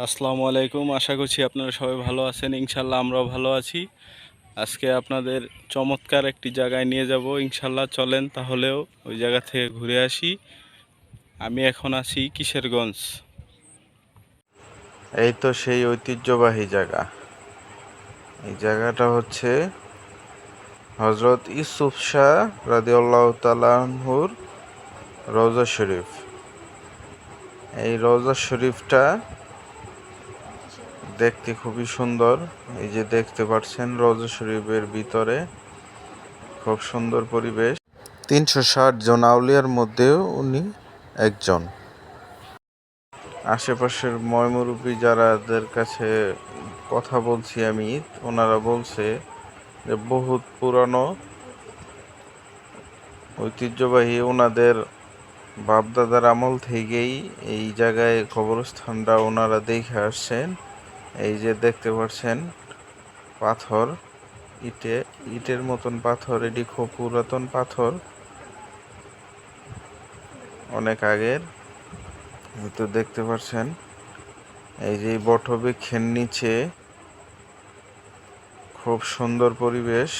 আসসালামু আলাইকুম। আশা করছি আপনারা সবাই ভালো আছেন। ইনশাল্লাহ আমরাও ভালো আছি। আজকে আপনাদের চমৎকার একটি জায়গায় নিয়ে যাব ইনশাল্লাহ। চলেন তাহলেও ওই জায়গা থেকে ঘুরে আসি। আমি এখন আছি কিশোরগঞ্জ। এই তো সেই ঐতিহ্যবাহী জায়গা। এই জায়গাটা হচ্ছে হজরত ইউসুফ শাহ রাদিয়াল্লাহু তাআলা আনহুর রওজা শরীফ। এই রওজা শরীফটা দেখতে খুবই সুন্দর। এই যে দেখতে পাচ্ছেন রওজা শরীফের ভিতরে খুব সুন্দর পরিবেশ। ৩৬০ জন আউলিয়ার মধ্যেও উনি একজন। আশেপাশের ময়মুরব্বী যারাদের কাছে কথা বলছি আমি, ওনারা বলছে যে বহুত পুরানো ঐতিহ্যবাহী, ওনাদের বাপদাদার আমল থেকেই এই জায়গায় কবরস্থানটা ওনারা দেখে আসছেন। এই যে দেখতে পাচ্ছেন পাথর, ইটের মতন পাথর, এটি খুব পুরাতন পাথর, অনেক আগের। হয়তো দেখতে পাচ্ছেন এই যে বটবৃক্ষের নিচে খুব সুন্দর পরিবেশ,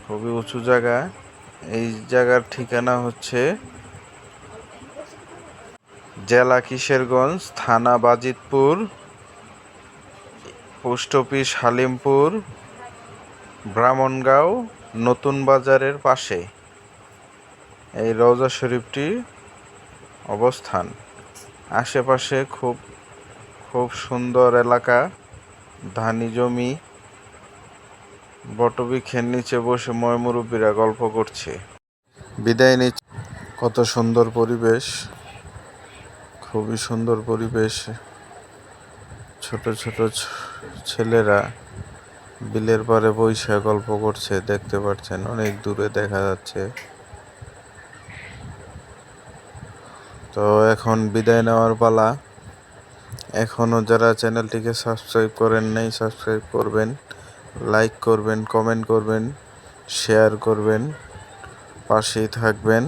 খুবই উঁচু জায়গা। এই জায়গার ঠিকানা হচ্ছে জেলা কিশোরগঞ্জ, থানা বাজিতপুর, পোস্ট অফিস হালিমপুর, ব্রাহ্মণগাঁও, নতুন বাজারের পাশে এই রওজা শরীফটি অবস্থান। আশেপাশে খুব খুব সুন্দর এলাকা, ধানি জমি, বটবৃক্ষের নিচে বসে ময়মুরব্বীরা গল্প করছে। বিদায় নিচ্ছে। কত সুন্দর পরিবেশ, খুবই সুন্দর পরিবেশ। ছোট ছোট ছেলেরা বিলের পাড়ে বইসা গল্প করছে, দেখতে পাচ্ছেন অনেক দূরে দেখা যাচ্ছে। তো এখন বিদায় নেওয়ার পালা। এখনও যারা চ্যানেলটিকে সাবস্ক্রাইব করেন নাই, সাবস্ক্রাইব করবেন, লাইক করবেন, কমেন্ট করবেন, শেয়ার করবেন, পাশেই থাকবেন।